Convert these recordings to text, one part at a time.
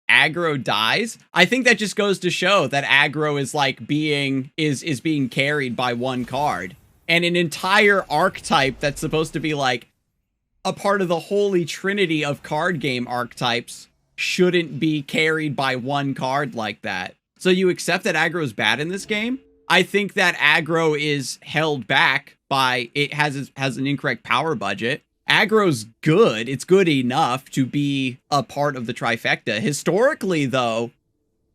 aggro dies, I think that just goes to show that aggro is like being carried by one card. And an entire archetype that's supposed to be like a part of the holy trinity of card game archetypes shouldn't be carried by one card like that. So you accept that aggro is bad in this game? I think that aggro is held back by it has an incorrect power budget. Aggro's good. It's good enough to be a part of the trifecta. Historically, though,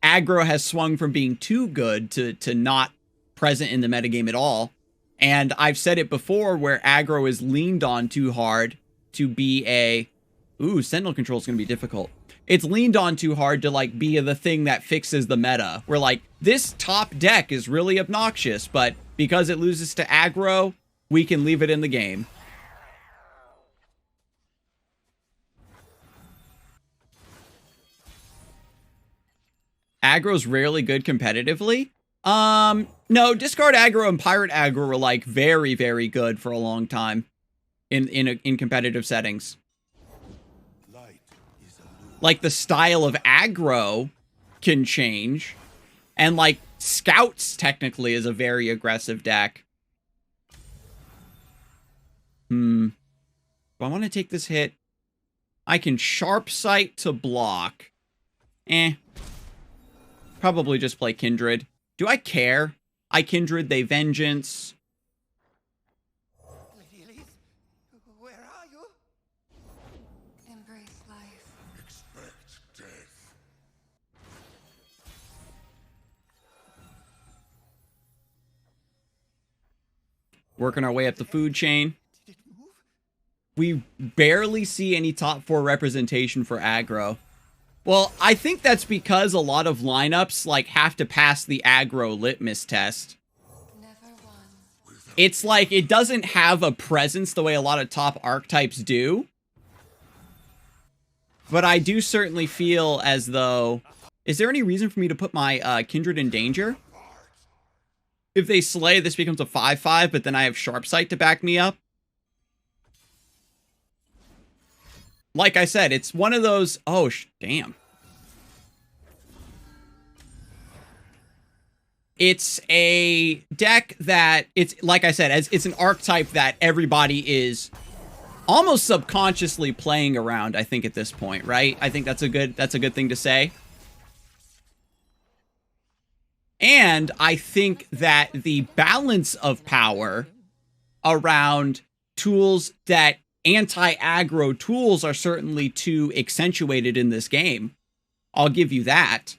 aggro has swung from being too good to not present in the metagame at all. And I've said it before where aggro is leaned on too hard to be a... Ooh, Sentinel control is going to be difficult. It's leaned on too hard to, like, be the thing that fixes the meta. Where, like, this top deck is really obnoxious, but because it loses to aggro, we can leave it in the game. Aggro's rarely good competitively. No, discard aggro and pirate aggro were like very, very good for a long time in competitive settings. Like the style of aggro can change, and like scouts technically is a very aggressive deck. Do I want to take this hit? I can sharp sight to block. Probably just play Kindred. Do I care? I Kindred, they Vengeance. Where are you? Embrace life. Expect death. Working our way up the food chain. We barely see any top 4 representation for aggro. Well, I think that's because a lot of lineups like have to pass the aggro litmus test. Never won. It's like it doesn't have a presence the way a lot of top archetypes do. But I do certainly feel as though... Is there any reason for me to put my Kindred in danger? If they slay, this becomes a 5/5, but then I have Sharp Sight to back me up. Like I said, it's one of those... Oh, damn. It's a deck that... It's, like I said, it's an archetype that everybody is almost subconsciously playing around, I think, at this point, right? I think that's a good thing to say. And I think that the balance of power around tools that anti-aggro tools are certainly too accentuated in this game. I'll give you that.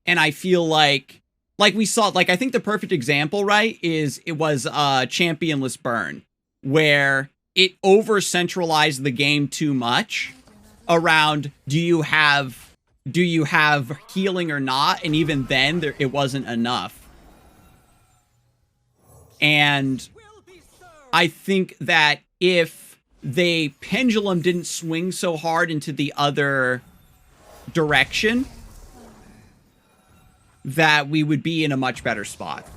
And I feel like we saw, like, I think the perfect example, right, it was Championless Burn, where it over-centralized the game too much around do you have healing or not, and even then it wasn't enough. And I think that if the pendulum didn't swing so hard into the other direction, that we would be in a much better spot.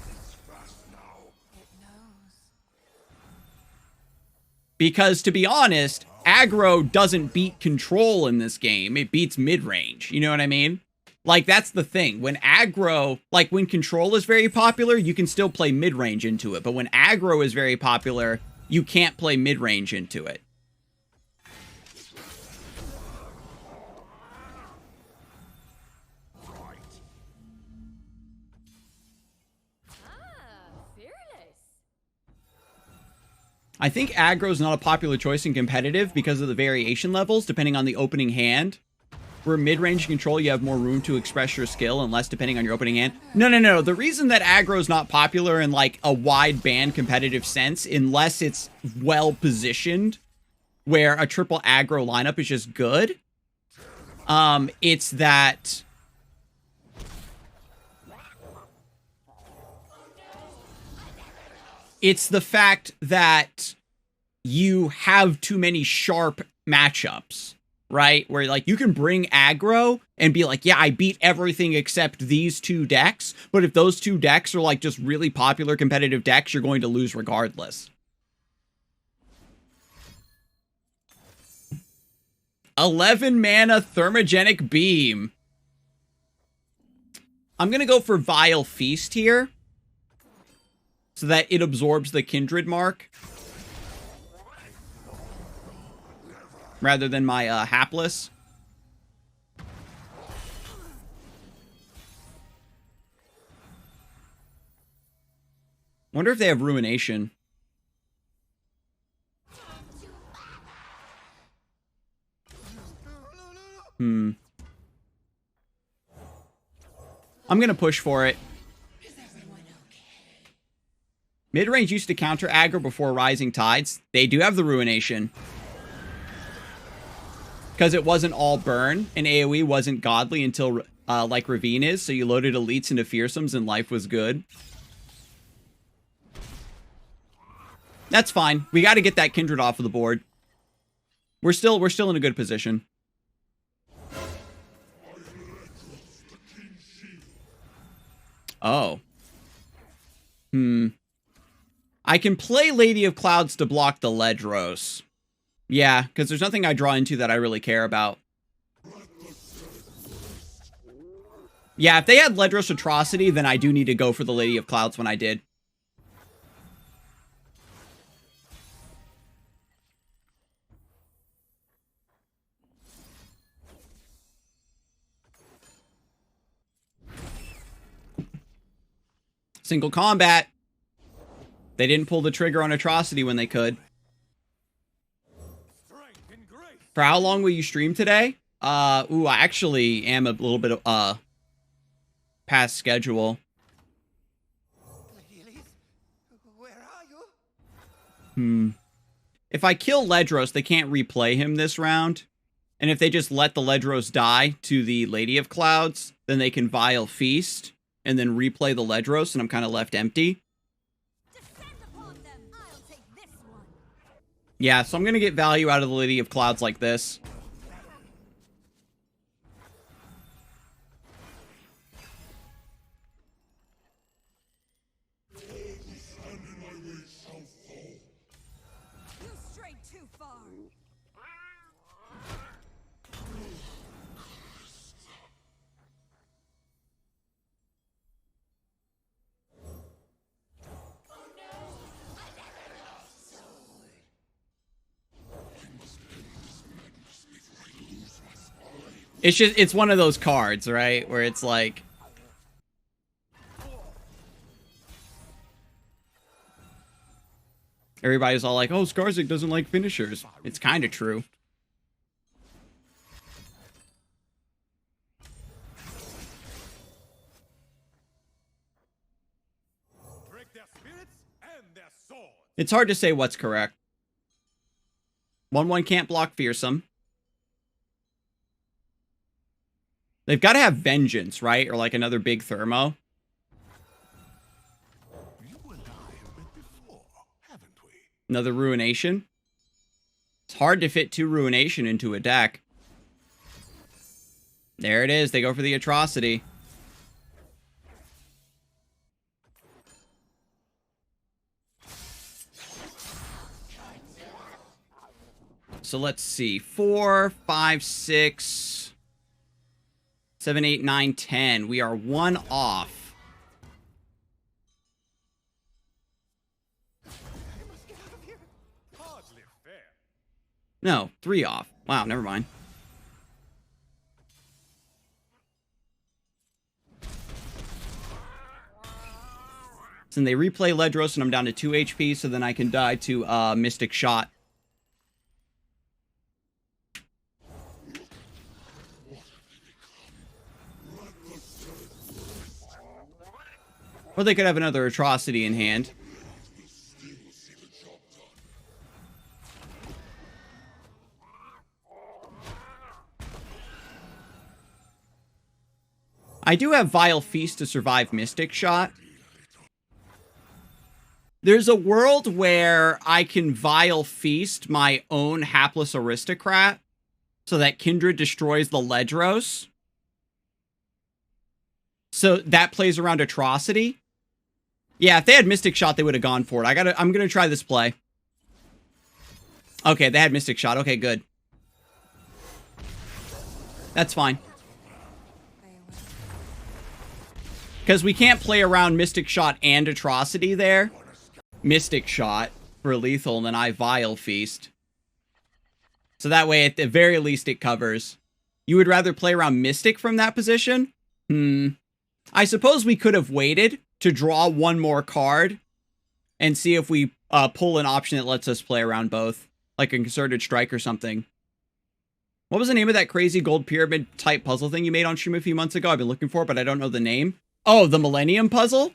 Because, to be honest, aggro doesn't beat control in this game. It beats mid-range. You know what I mean? Like, that's the thing. When aggro, like, when control is very popular, you can still play mid-range into it. But when aggro is very popular, you can't play mid-range into it. I think aggro is not a popular choice in competitive because of the variation levels, depending on the opening hand. Where mid-range control, you have more room to express your skill and less depending on your opening hand. No. The reason that aggro is not popular in, like, a wide band competitive sense, unless it's well-positioned, where a triple aggro lineup is just good, it's that... It's the fact that you have too many sharp matchups, right? Where, like, you can bring aggro and be like, yeah, I beat everything except these 2 decks. But if those 2 decks are, like, just really popular competitive decks, you're going to lose regardless. 11 mana Thermogenic Beam. I'm going to go for Vile Feast here, so that it absorbs the Kindred mark, rather than my Hapless. Wonder if they have Ruination. I'm gonna push for it. Mid-range used to counter aggro before Rising Tides. They do have the Ruination. Because it wasn't all burn, and AoE wasn't godly until, like Ravine is, so you loaded elites into fearsomes and life was good. That's fine. We got to get that Kindred off of the board. We're still in a good position. Oh. I can play Lady of Clouds to block the Ledros. Yeah, because there's nothing I draw into that I really care about. Yeah, if they had Ledros Atrocity, then I do need to go for the Lady of Clouds when I did. Single combat. They didn't pull the trigger on Atrocity when they could. For how long will you stream today? Ooh, I actually am a little bit of, past schedule. Where are you? If I kill Ledros, they can't replay him this round. And if they just let the Ledros die to the Lady of Clouds, then they can Vile Feast and then replay the Ledros, and I'm kind of left empty. Yeah, so I'm going to get value out of the Lady of Clouds like this. It's just, it's one of those cards, right? Where it's like... Everybody's all like, oh, Scarzig doesn't like finishers. It's kind of true. Break their spirits and their swords. It's hard to say what's correct. 1/1 can't block Fearsome. They've got to have Vengeance, right? Or like another big Thermo. You and I have met before, haven't we? Another Ruination. It's hard to fit 2 Ruination into a deck. There it is. They go for the Atrocity. So let's see. 4, 5, 6... 7, 8, 9, 10. We are 1 off. Hardly fair. No, 3 off. Wow, never mind. So then they replay Ledros and I'm down to 2 HP, so then I can die to Mystic Shot. Or they could have another Atrocity in hand. I do have Vile Feast to survive Mystic Shot. There's a world where I can Vile Feast my own Hapless Aristocrat so that Kindred destroys the Ledros. So that plays around Atrocity. Yeah, if they had Mystic Shot, they would have gone for it. I'm gonna try this play. Okay, they had Mystic Shot. Okay, good. That's fine. Because we can't play around Mystic Shot and Atrocity there. Mystic Shot for lethal, and then I Vile Feast. So that way, at the very least, it covers. You would rather play around Mystic from that position? I suppose we could have waited to draw one more card and see if we pull an option that lets us play around both. Like a Concerted Strike or something. What was the name of that crazy gold pyramid type puzzle thing you made on stream a few months ago? I've been looking for it, but I don't know the name. Oh, the Millennium Puzzle?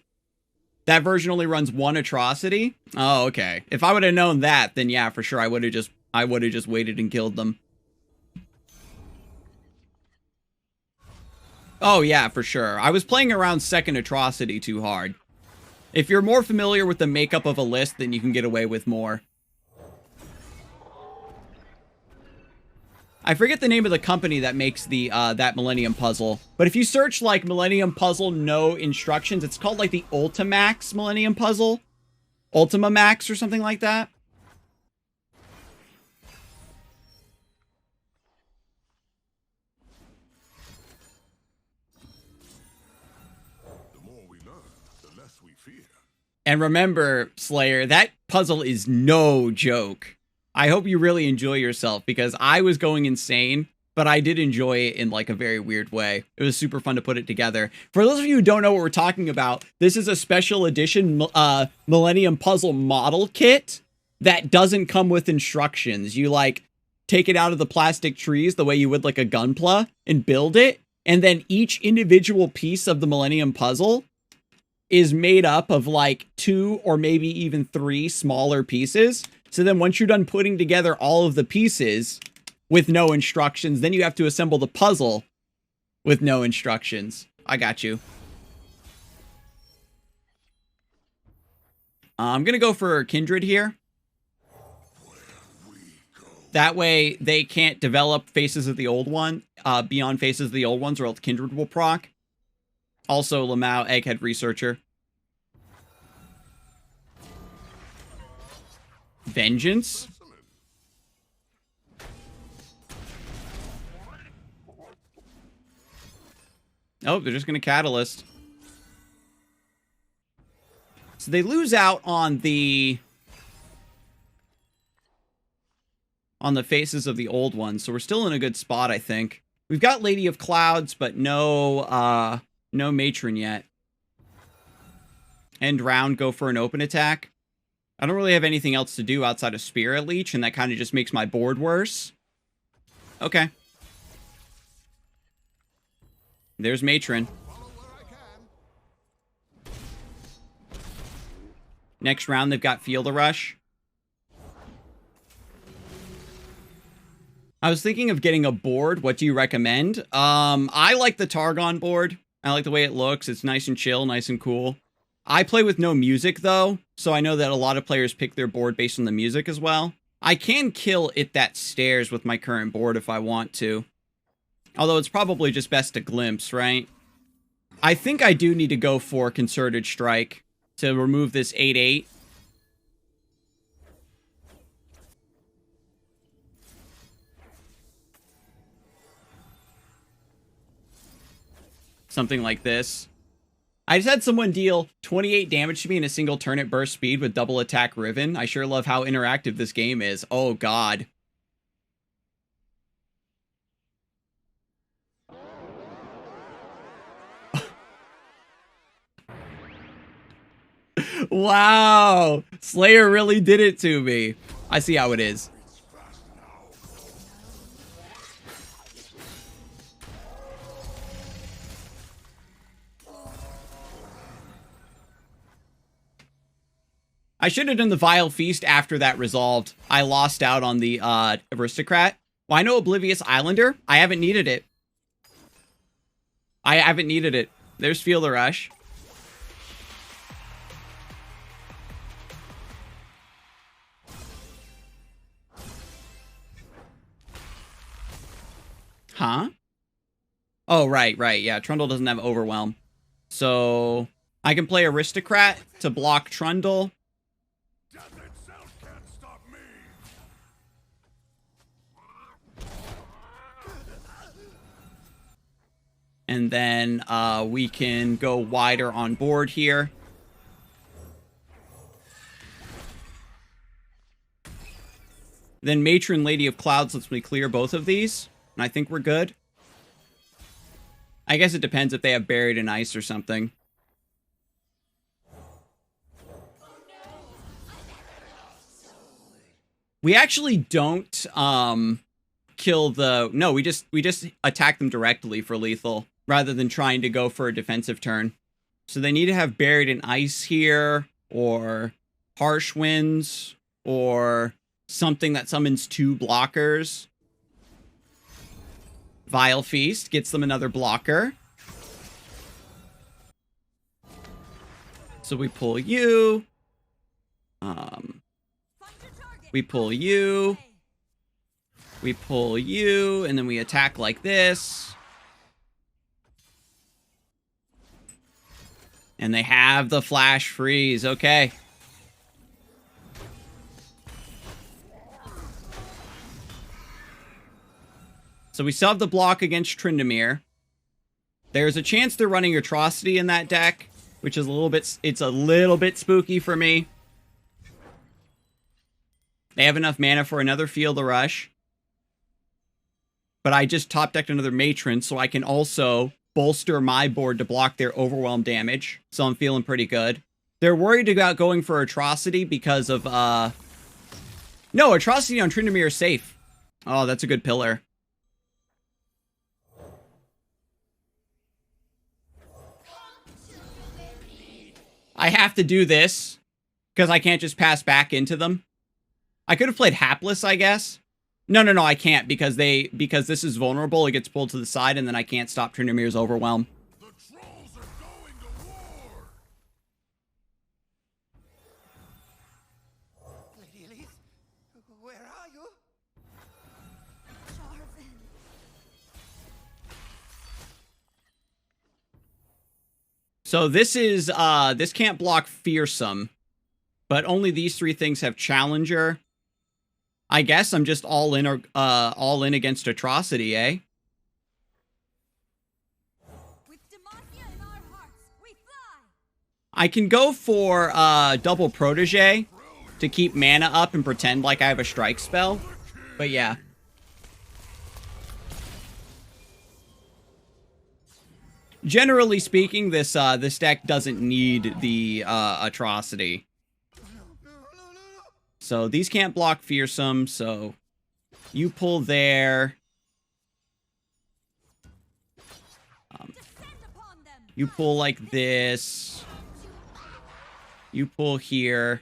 That version only runs one Atrocity? Oh, okay. If I would have known that, then yeah, for sure, I would have just waited and killed them. Oh, yeah, for sure. I was playing around second Atrocity too hard. If you're more familiar with the makeup of a list, then you can get away with more. I forget the name of the company that makes the that Millennium Puzzle. But if you search, like, Millennium Puzzle no instructions, it's called, like, the Ultimax Millennium Puzzle. Ultima Max or something like that. The more we learn, the less we fear. And remember, Slayer, that puzzle is no joke. I hope you really enjoy yourself, because I was going insane, but I did enjoy it in, like, a very weird way. It was super fun to put it together. For those of you who don't know what we're talking about, this is a special edition Millennium Puzzle model kit that doesn't come with instructions. You, like, take it out of the plastic trees the way you would, like, a Gunpla and build it, and then each individual piece of the Millennium Puzzle is made up of, like, 2 or maybe even 3 smaller pieces. So then once you're done putting together all of the pieces with no instructions, then you have to assemble the puzzle with no instructions. I got you. I'm going to go for Kindred here. That way they can't develop Faces of the Old One beyond Faces of the Old Ones, or else Kindred will proc. Also, Lamau, Egghead Researcher. Vengeance? Oh, they're just going to Catalyst. So they lose out on the Faces of the Old Ones, so we're still in a good spot, I think. We've got Lady of Clouds, but no Matron yet. End round, go for an open attack. I don't really have anything else to do outside of Spirit Leech, and that kind of just makes my board worse. Okay. There's Matron. Next round, they've got Field of Rush. I was thinking of getting a board. What do you recommend? I like the Targon board. I like the way it looks. It's nice and chill, nice and cool. I play with no music, though, so I know that a lot of players pick their board based on the music as well. I can kill It That Stares with my current board if I want to. Although it's probably just best to glimpse, right? I think I do need to go for Concerted Strike to remove this 8/8. Something like this. I just had someone deal 28 damage to me in a single turn at burst speed with double attack Riven. I sure love how interactive this game is. Oh, God. Wow. Slayer really did it to me. I see how it is. I should have done the Vile Feast after that resolved. I lost out on the Aristocrat. Well, I know Oblivious Islander. I haven't needed it. I haven't needed it. There's Field of Rush. Huh? Oh, right. Yeah, Trundle doesn't have Overwhelm. So I can play Aristocrat to block Trundle. Death itself can't stop me. And then we can go wider on board here. Then Matron Lady of Clouds lets me clear both of these. And I think we're good. I guess it depends if they have Buried in Ice or something. We actually don't kill the... No, we just attack them directly for lethal, rather than trying to go for a defensive turn. So they need to have Buried in Ice here, or Harsh Winds, or something that summons 2 blockers. Vile Feast gets them another blocker. So we pull you. We pull you. We pull you, and then we attack like this. And they have the Flash Freeze. Okay. So we still have the block against Tryndamere. There's a chance they're running Atrocity in that deck, which is it's a little bit spooky for me. They have enough mana for another Field of Rush. But I just top decked another Matron, so I can also bolster my board to block their Overwhelm damage. So I'm feeling pretty good. They're worried about going for Atrocity because of, No, Atrocity on Tryndamere is safe. Oh, that's a good pillar. I have to do this, because I can't just pass back into them. I could have played Hapless, I guess. No, I can't, because this is vulnerable, it gets pulled to the side, and then I can't stop Tryndamere's Overwhelm. The trolls are going to war! Lady Elise, where are you? So this is, this can't block Fearsome, but only these 3 things have Challenger. I guess I'm just all in against Atrocity, eh? With Demacia in our hearts, we fly. I can go for double Protege to keep mana up and pretend like I have a strike spell. But yeah. Generally speaking, this deck doesn't need the Atrocity. So these can't block Fearsome, so you pull there. You pull like this. You pull here.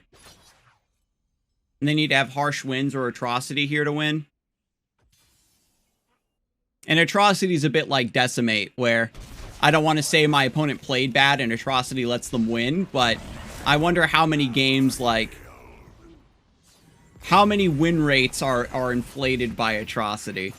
And they need to have Harsh Winds or Atrocity here to win. And Atrocity is a bit like Decimate, where I don't want to say my opponent played bad and Atrocity lets them win, but I wonder how many games, like, how many win rates are inflated by Atrocity.